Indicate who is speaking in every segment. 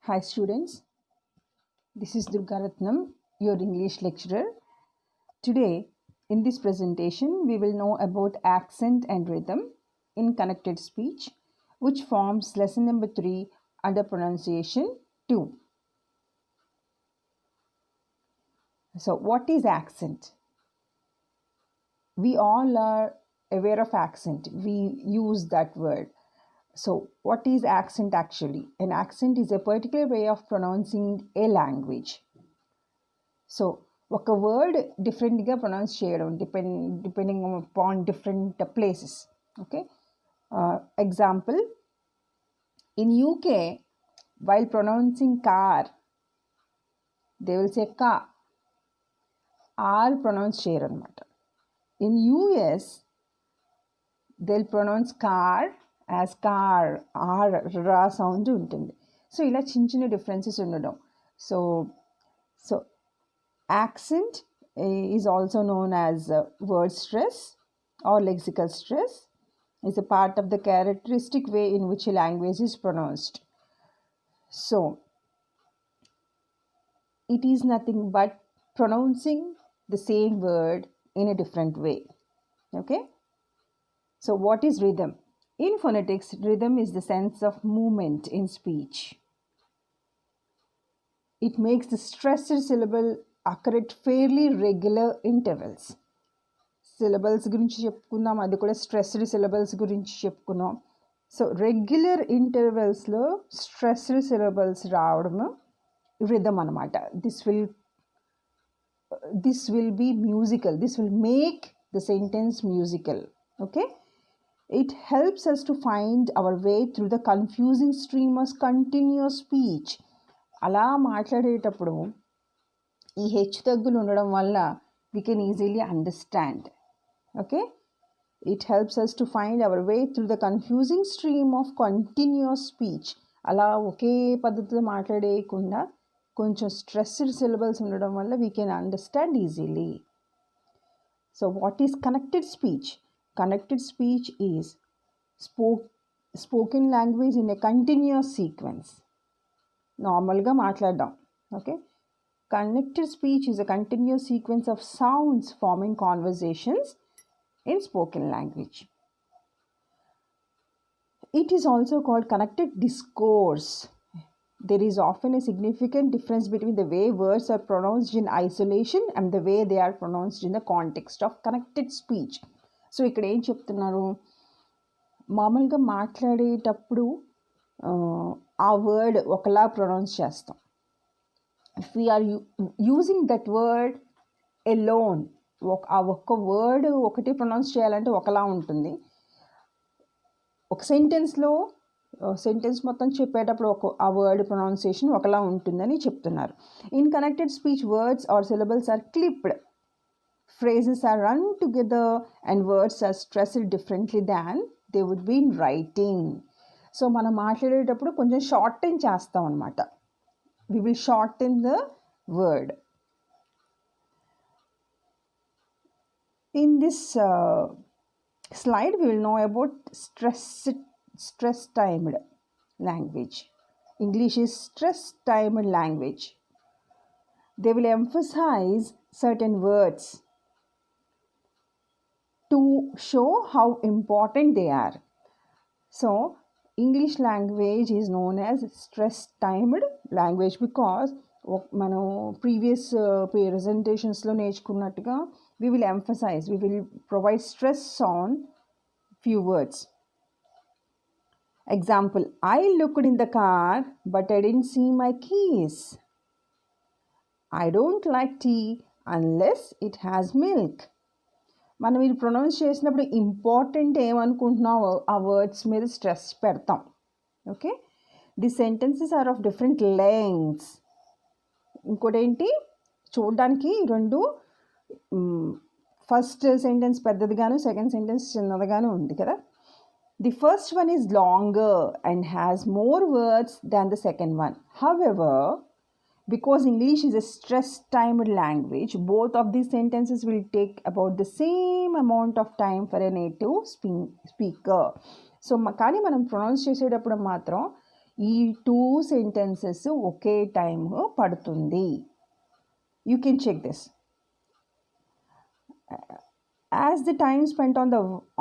Speaker 1: Hi students, this is Durgaratnam, your English lecturer. Today, in this presentation, we will know about accent and rhythm in connected speech, which forms lesson number 3 under pronunciation 2. So, what is accent? We all are aware of accent. We use that word. So, what is accent actually? An accent is a particular way of pronouncing a language. So ఒక word డిఫరెంట్గా pronounce చేయడం depending upon different places. Okay, example, in UK while pronouncing car they will say ka, R pronounce చేయరు అనమాట. In US they will pronounce car as car, R రా sound ఉంటుంది. So ఇలా చిన్న చిన్న డిఫరెన్సెస్ ఉండడం. So so accent is also known as word stress or lexical stress. It's a part of the characteristic way in which a language is pronounced. So, it is nothing but pronouncing the same word in a different way. Okay? So, what is rhythm? In phonetics, rhythm is the sense of movement in speech. It makes the stressed syllable occur at fairly regular intervals. Syllables గురించి చెప్పుకుందాం, అది కూడా stressed syllables గురించి చెప్పుకున్నాం. So regular ఇంటర్వెల్స్లో stressed syllables రావడము rhythm అనమాట. This will be musical, this will make the sentence musical. Okay, it helps us to find our way through the confusing stream of continuous speech. అలా మాట్లాడేటప్పుడు ఈ హెచ్చు తగ్గులు ఉండడం వల్ల we can easily understand. Okay, it helps us to find our way through the confusing stream of continuous speech. అలా ఒకే పద్ధతిలో మాట్లాడేయకుండా కొంచెం స్ట్రెస్డ్ సిలబల్స్ ఉండడం వల్ల we can understand easily. So what is connected speech? Connected speech is spoken language in a continuous sequence. నార్మల్గా మాట్లాడదాం. Okay, connected speech is a continuous sequence of sounds forming conversations in spoken language. It is also called connected discourse. There is often a significant difference between the way words are pronounced in isolation and the way they are pronounced in the context of connected speech. So ఇక్కడ ఏం చెప్తున్నారు, మామూలుగా మాట్లాడేటప్పుడు ఆ word ఒకలా pronounce చేస్తాం. If we are using that word alone, ఆ ఒక్క వర్డ్ ఒకటి ప్రొనౌన్స్ చేయాలంటే ఒకలా ఉంటుంది. ఒక సెంటెన్స్ మొత్తం చెప్పేటప్పుడు ఆ వర్డ్ ప్రొనౌన్సియేషన్ ఒకలా ఉంటుందని చెప్తున్నారు. In connected speech words are syllables are clipped, phrases are run together and words are stressed differently than they would be in writing. So మనం మాట్లాడేటప్పుడు కొంచెం షార్టెన్ చేస్తాం అనమాట. We will shorten the word. In this slide, we will know about stress-timed language. English is stress-timed language. They will emphasize certain words to show how important they are. So, English language is known as stress-timed language because మనం previous ప్రెజెంటేషన్స్లో నేర్చుకున్నట్టుగా we will provide stress on few words. Example, I looked in the car but I didn't see my keys. I don't like tea unless it has milk. మనం ఇది pronounce చేసినప్పుడు important ఏమనుకుంటున్నామో ఆ words మీద stress పెడతాం. Okay, the sentences are of different lengths. ఇంకోటి ఏంటి, చూడడానికి రెండు, ఫస్ట్ సెంటెన్స్ పెద్దదిగాను సెకండ్ సెంటెన్స్ చిన్నదిగాను ఉంది కదా. The first one is longer and has more words than the second one. However, because English is a stress-timed language, both of these sentences will take about the same amount of time for a native speaker. So కానీ మనం pronounce చేసేటప్పుడు మాత్రం ఈ 2 sentences ఒకే time పడుతుంది. You can check this. As the time spent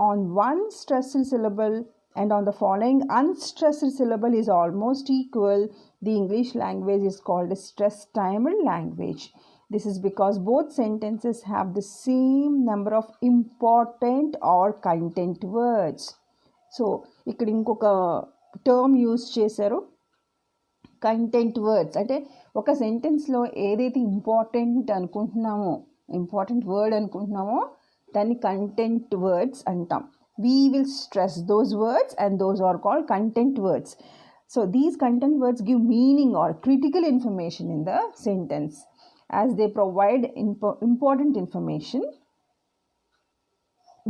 Speaker 1: on one stressed syllable and on the following unstressed syllable is almost equal, the English language is called a stress-timed language. This is because both sentences have the same number of important or content words. So, ఇక్కడ ఇంకొక term use చేశారు, content words. అంటే ఒక సెంటెన్స్లో ఏదైతే important word అనుకుంటున్నామో దాన్ని content words అంటాం. We will stress those words and those are called content words. So these content words give meaning or critical information in the sentence as they provide important information.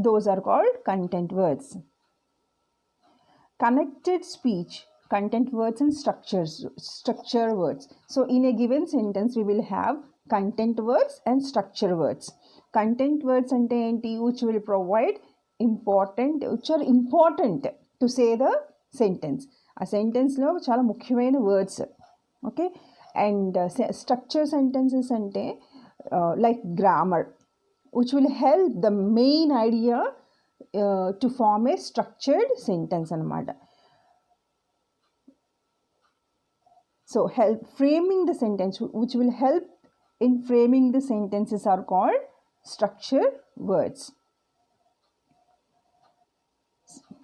Speaker 1: Those are called content words. Connected speech, content words and structure words. So in a given sentence we will have content words and structure words. Content words ante enti, which will provide which are important to say the sentence. A sentence lo chala mukhyamaina words. Okay, and structure sentences ante like grammar, which will help the main idea to form a structured sentence anamata. So framing the sentence, which will help in framing the sentences, are called structure words.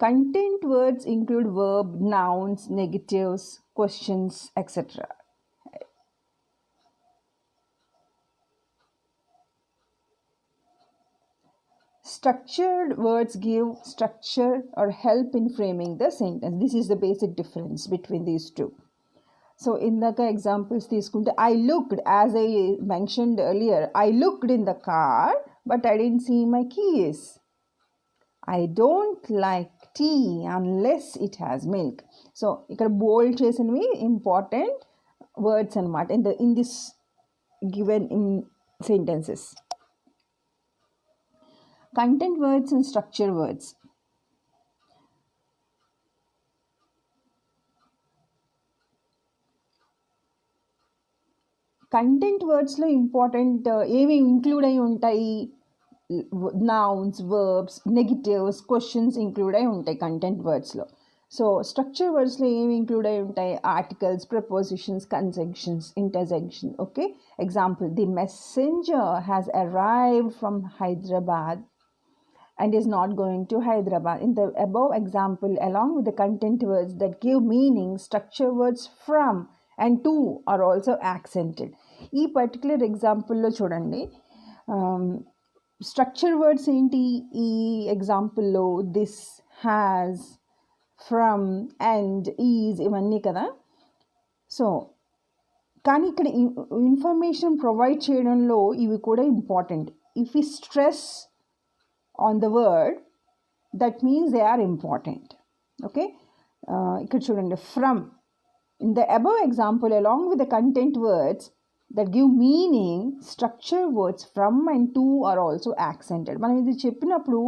Speaker 1: Content words include verb, nouns, negatives, questions, etc. Structured words give structure or help in framing the sentence. This is the basic difference between these two. So indaka examples తీసుకుంటే, I looked, as I mentioned earlier, I looked in the car but I didn't see my keys. I don't like tea unless it has milk. So ఇక్కడ bold చేసినవి important words అన్నమాట in this given sentences. Content words and structure words. Content వర్డ్స్లో important ఏవి include అయి ఉంటాయి? Nouns, verbs, negatives, questions include అయి ఉంటాయి content వర్డ్స్లో. సో స్ట్రక్చర్ వర్డ్స్లో ఏమి ఇంక్లూడ్ అయి ఉంటాయి? Articles, prepositions, conjunctions, interjection. Okay, example, the messenger has arrived from Hyderabad and is not going to Hyderabad. In the above example, along with the content words that give meaning, structure words from and to are also accented. ఈ particular ఎగ్జాంపుల్లో చూడండి, structure words ఏంటి ఈ ఎగ్జాంపుల్లో? This, has, from, and, is, ఇవన్నీ కదా. So కానీ ఇక్కడ ఇన్ఫర్మేషన్ ప్రొవైడ్ చేయడంలో ఇవి కూడా important. If we stress on the word, that means they are important. Okay, ikkada chudandi, from. In the above example, along with the content words that give meaning, structure words from and to are also accented. Manam idi cheppinappudu,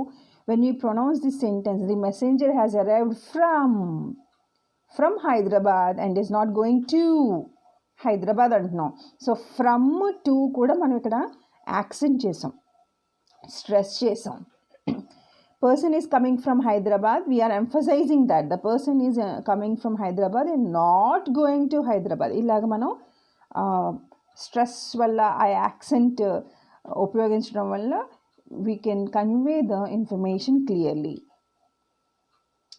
Speaker 1: when we pronounce this sentence, the messenger has arrived from Hyderabad and is not going to Hyderabad antunam. So from to kuda మనం ఇక్కడ accent చేసాం, stress చేసాం. Person is coming from Hyderabad, we are emphasizing that the person is coming from Hyderabad and not going to Hyderabad. ఇలాగ మనం stress వల్ల ఆ accent ఉపయోగించడం వల్ల we can convey the information clearly.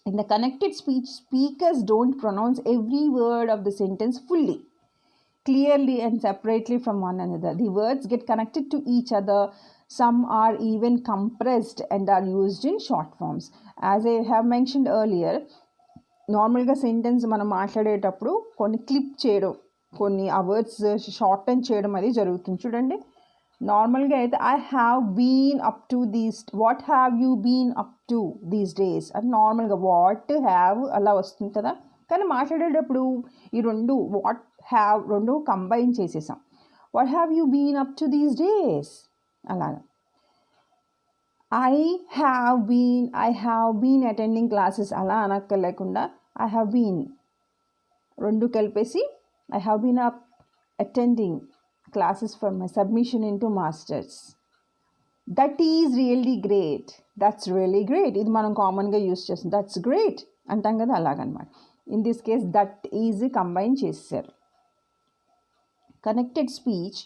Speaker 1: In the connected speech, speakers don't pronounce every word of the sentence fully, clearly and separately from one another. The words get connected to each other. Some are even compressed and are used in short forms. As I have mentioned earlier, నార్మల్గా sentence మనం మాట్లాడేటప్పుడు కొన్ని clip చేయడం, కొన్ని ఆ words shorten చేయడం అది జరుగుతుంది. చూడండి, నార్మల్గా అయితే I have been up to these, what have you been up to these days అని నార్మల్గా వాట్ హ్యావ్ అలా వస్తుంది కదా. కానీ మాట్లాడేటప్పుడు ఈ రెండు వాట్ హ్యావ్ రెండు కంబైన్ చేసేసాం. What have you been up to these days అలాగా. I have been attending classes అలా అనక్కర్లేకుండా ఐ హ్యావ్ బీన్ రెండు కలిపేసి I have been attending classes for my submission into masters. That is really great. That's really great. ఇది మనం కామన్గా use చేస్తాం. That's great అంటాం కదా, అలాగనమాట. In this case that is combine చేశారు. Connected speech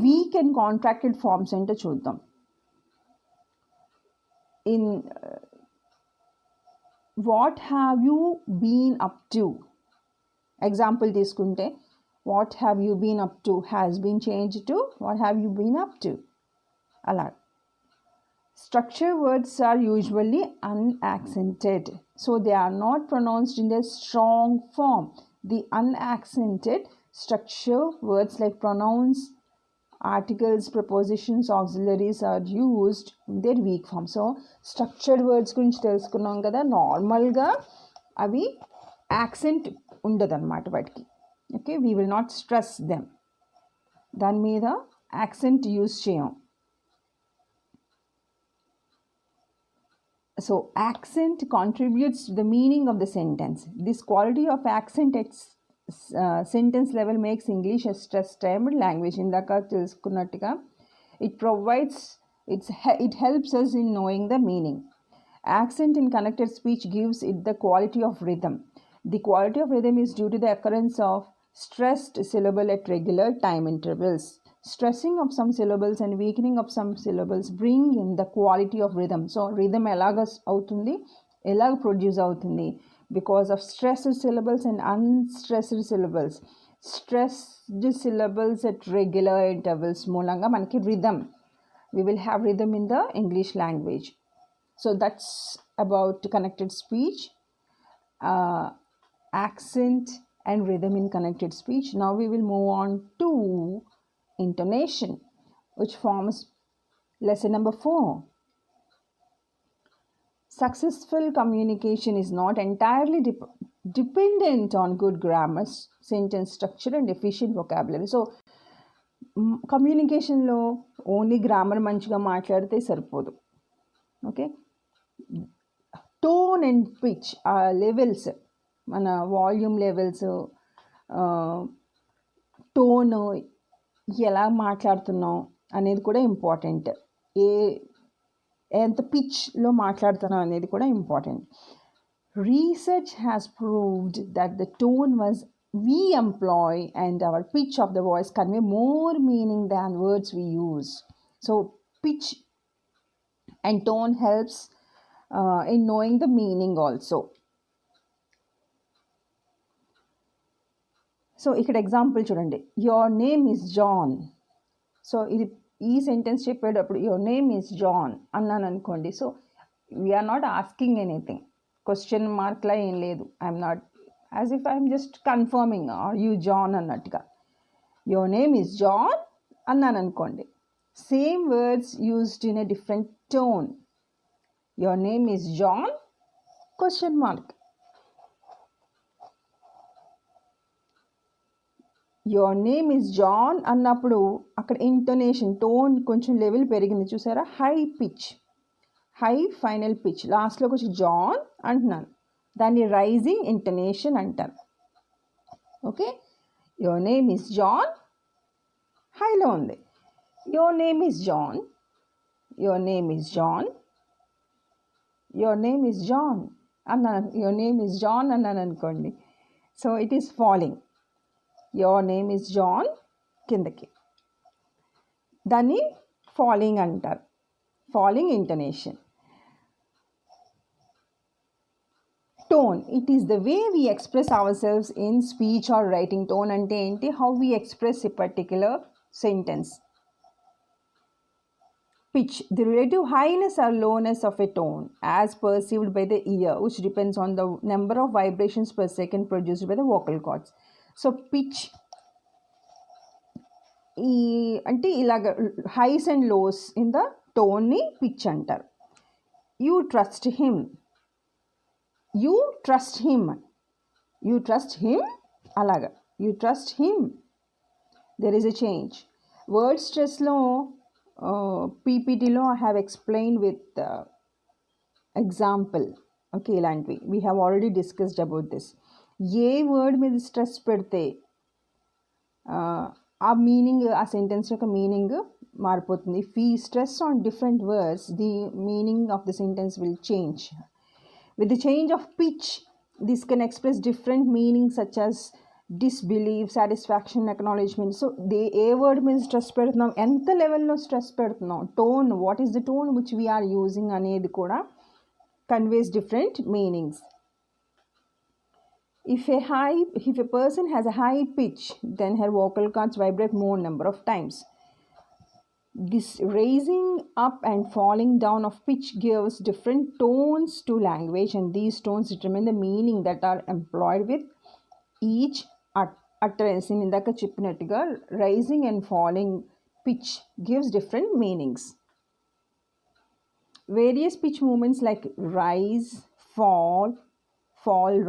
Speaker 1: weak and contracted forms ఏంటో చూద్దాం. In what have you been up to, example తీసుకుంటే what have you been up to has been change to what have you been up to. అలా structure words are usually unaccented, so they are not pronounced in their strong form. The unaccented structure words like pronouns, articles, prepositions, auxiliaries are used in their weak form. So structured words గురించి తెలుసుకున్నాం కదా, నార్మల్గా అవి accent ఉండదన్నమాట వాటికి. Okay, we will not stress them, దాని మీద accent use చేయం. So accent contributes to the meaning of the sentence. This quality of accent at sentence level makes English a stress-timed language. Indaka telusukunnattuga, it helps us in knowing the meaning. Accent in connected speech gives it the quality of rhythm. The quality of rhythm is due to the occurrence of stressed syllable at regular time intervals. Stressing of some syllables and weakening of some syllables bring in the quality of rhythm. So rhythm elaga avutundi, elaga produce avutundi because of stressed syllables and unstressed syllables. Stressed syllables at regular intervals మూలంగా మనకి rhythm, we will have rhythm in the English language. So that's about connected speech, accent and rhythm in connected speech. Now we will move on to intonation, which forms lesson number 4. Successful communication is not entirely dependent on good grammar, sentence structure and efficient vocabulary. So కమ్యూనికేషన్లో only grammar మంచిగా మాట్లాడితే సరిపోదు. Okay, tone and pitch ఆ levels, మన volume levels, tone, ఎలా మాట్లాడుతున్నాం అనేది కూడా ఇంపార్టెంట్. ఎంత పిచ్లో మాట్లాడుతున్నాం అనేది కూడా important. Research has proved that the tone we employ and our pitch of the voice convey more meaning than words we use. So pitch and tone helps in knowing the meaning also. So ఇక్కడ example చూడండి, your name is John. So ఇది ఈ sentence చెప్పేటప్పుడు your name is John అన్నాను అనుకోండి. So we're not asking anything, question మార్క్లా ఏం లేదు. I'm not as if I'm just confirming are you John అన్నట్టుగా. యువర్ నేమ్ ఈజ్ జాన్ అన్నాను అనుకోండి, same words used in a different tone. Your name is John question mark. Your name is John అన్నప్పుడు అక్కడ intonation, tone కొంచెం level పెరిగింది చూసారా, high pitch, high final pitch. లాస్ట్లోకి వచ్చి జాన్ అంటున్నాను, దాన్ని రైజింగ్ ఇంటోనేషన్ అంటారు. Okay, your name is John హైలో ఉంది. Your name is John, your name is John, your name is John అన్నాను, యువర్ నేమ్ ఈజ్ జాన్ అన్నాను అనుకోండి. So it is falling. Your name is John కిందకి, దాన్ని falling అంటారు, falling intonation. Tone, it is the way we express our selves in speech or writing. Tone అంటే ఏంటి? How we express a particular sentence. Pitch, the relative highness or lowness of a tone as perceived by the ear, which depends on the number of vibrations per second produced by the vocal cords. So pitch అంటే ఇలాగ highs and lows in the టోన్ని pitch అంటారు. You trust him, you trust him, you trust him, అలాగా you trust him. There is a change. Word స్ట్రెస్లో పీపీటీలో I have explain with example. Okay, ఇలాంటివి we have already discussed about this. ఏ word మీద stress పెడితే ఆ meaning, ఆ sentence యొక్క మీనింగ్ మారిపోతుంది. If we stress on different words, the meaning of the sentence will change. With the change of pitch, this can express different meanings such as disbelief, satisfaction, acknowledgement. So, a word means stress పెడుతున్నాం, ఎంత లెవెల్లో stress పెడుతున్నాం, tone, what is the tone which we are using అనేది కూడా conveys different meanings. If a person has a high pitch, then her vocal cords vibrate more number of times. This raising up and falling down of pitch gives different tones to language, and these tones determine the meaning that are employed with each utterance. In indaka cheppinattuga, rising and falling pitch gives different meanings. Various pitch movements like rise, fall,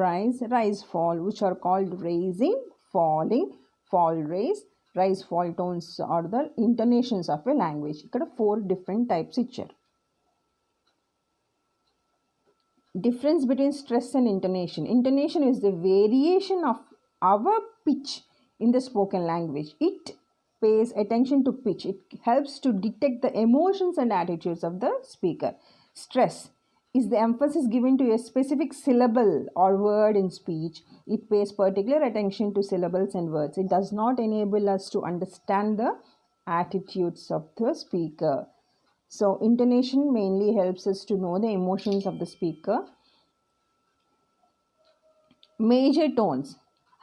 Speaker 1: rise, fall, which are called raising, falling, fall, rise, fall tones are the intonations of a language. Ikkada 4 different types icharu. Difference between stress and intonation. Intonation is the variation of our pitch in the spoken language. It pays attention to pitch. It helps to detect the emotions and attitudes of the speaker. Stress is the emphasis given to a specific syllable or word in speech. It pays particular attention to syllables and words. It does not enable us to understand the attitudes of the speaker. So, intonation mainly helps us to know the emotions of the speaker. Major tones.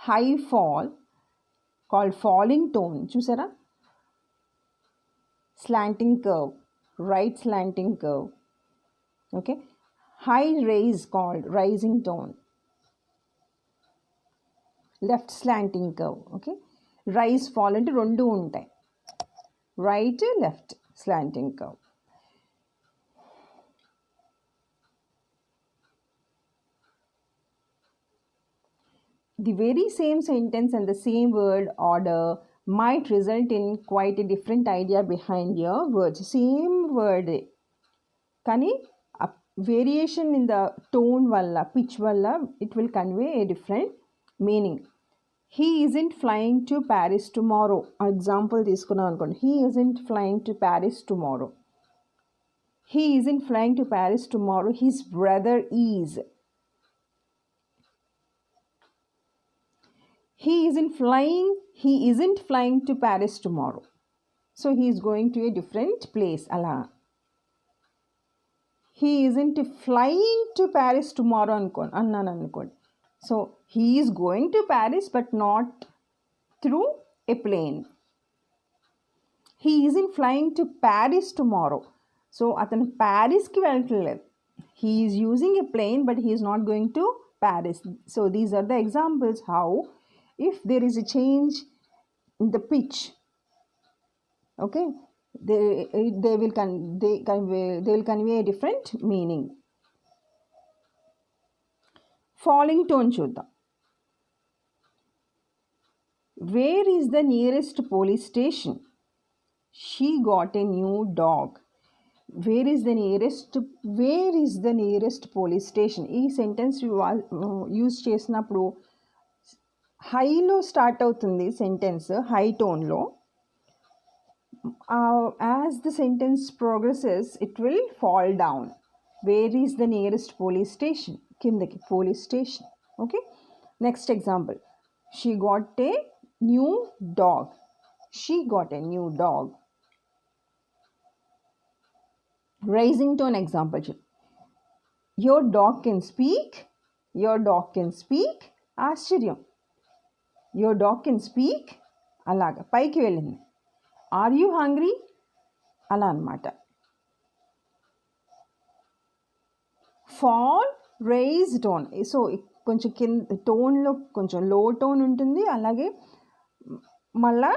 Speaker 1: High fall, called falling tone. Chusara? Slanting curve. Right slanting curve. Okay. High raise, called rising tone. Left slanting curve. Okay. Rise, fall ante rendu untai. Right, left slanting curve. The very same sentence and the same word order might result in quite a different idea behind your words. Same word, కానీ variation in the tone వల్ల, pitch వల్ల it will convey a different meaning. He isn't flying to Paris tomorrow example తీసుకున్నాం అనుకోండి. He isn't flying to Paris tomorrow. He isn't flying to Paris tomorrow, his brother is. He isn't flying to Paris tomorrow. So he is going to a different place. Ala. He isn't flying to Paris tomorrow ankon. So he is going to Paris but not through a plane. He isn't flying to Paris tomorrow. So atanu Paris ki veltaledu. He is using a plane but he is not going to Paris. So these are the examples how if there is a change in the pitch, okay, they will convey a different meaning. Falling tone చూద్దాం. Where is the nearest police station? She got a new dog. Where is the nearest police station? ఈ sentence use చేసినప్పుడు హైలో start అవుతుంది sentence, high టోన్లో. As the sentence progresses it will fall down. Where is the nearest police station, కిందకి police station. Okay, next example. She got a new dog. She got a new dog. Rising tone example చెప్పు. Your dog can speak. Your dog can speak. ఆశ్చర్యం. Your dog can speak. అలాగా పైకి వెళ్ళింది. Are you hungry, అలా అనమాట. Fall, rise tone. So కొంచెం కింద టోన్లో కొంచెం లో టోన్ ఉంటుంది, అలాగే మళ్ళా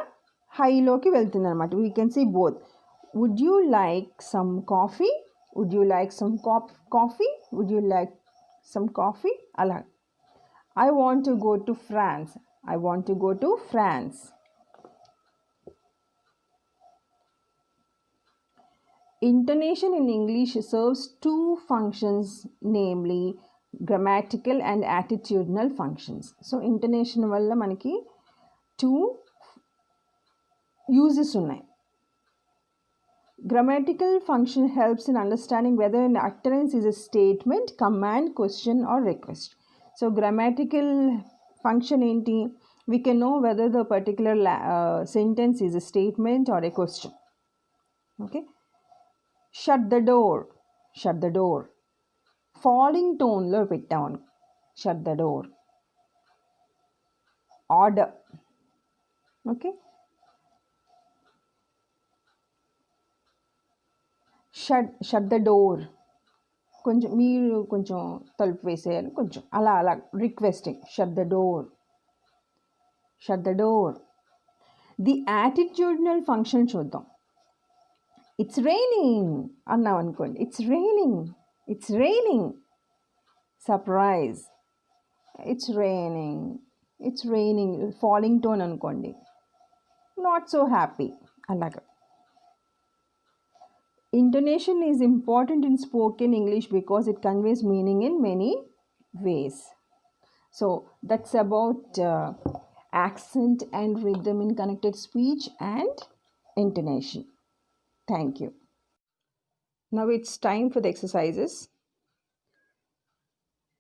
Speaker 1: హైలోకి వెళ్తుంది అనమాట. We can see both. Would you like some coffee, would you like some coffee, would you like some coffee, అలా. I want to go to France. I want to go to France. Intonation in English serves two functions, namely grammatical and attitudinal functions. So intonation valla manaki two uses unnai. Grammatical function helps in understanding whether an utterance is a statement, command, question or request. So grammatical function enti, we can know whether the particular sentence is a statement or a question. Okay. Shut the door. Shut the door. Falling tone lo pettam. Shut the door. Order. Okay. Shut the door. కొంచెం మీరు కొంచెం తలుపు వేసేయాలి కొంచెం అలా requesting shut the door. Shut the door. The attitudinal function చూద్దాం. It's raining అన్నాం అనుకోండి. It's raining. It's raining. Surprise. It's raining. It's raining. Falling tone అనుకోండి. నాట్ సో హ్యాపీ అలాగా. Intonation is important in spoken English because it conveys meaning in many ways. So that's about accent and rhythm in connected speech and intonation. Thank you. Now it's time for the exercises.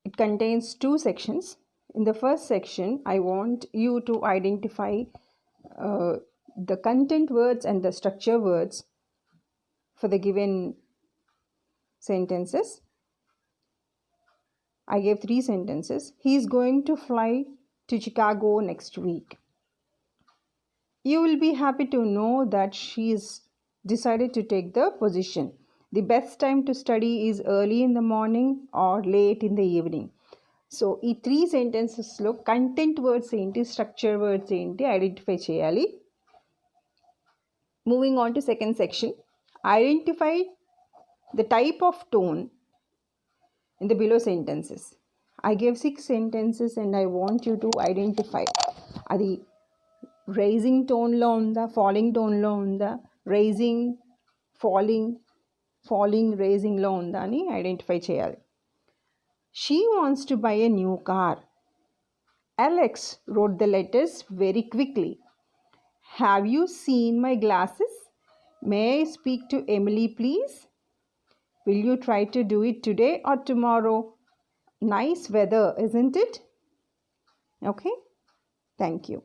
Speaker 1: It contains two sections. In the first section, I want you to identify the content words and the structure words for the given sentences. I gave 3 sentences. He is going to fly to Chicago next week. You will be happy to know that she is decided to take the position. The best time to study is early in the morning or late in the evening. So, ఈ 3 sentencesలో content words ఏంటి, structure words ఏంటి identify చేయాలి. Moving on to second section. Identify the type of tone in the below sentences. I gave 6 sentences and I want you to identify adi raising tone lo unda, falling tone lo unda, raising, falling, raising lo unda ani identify cheyali. She wants to buy a new car. Alex wrote the letters very quickly. Have you seen my glasses? May I speak to Emily, please? Will you try to do it today or tomorrow? Nice weather, isn't it? Okay. Thank you.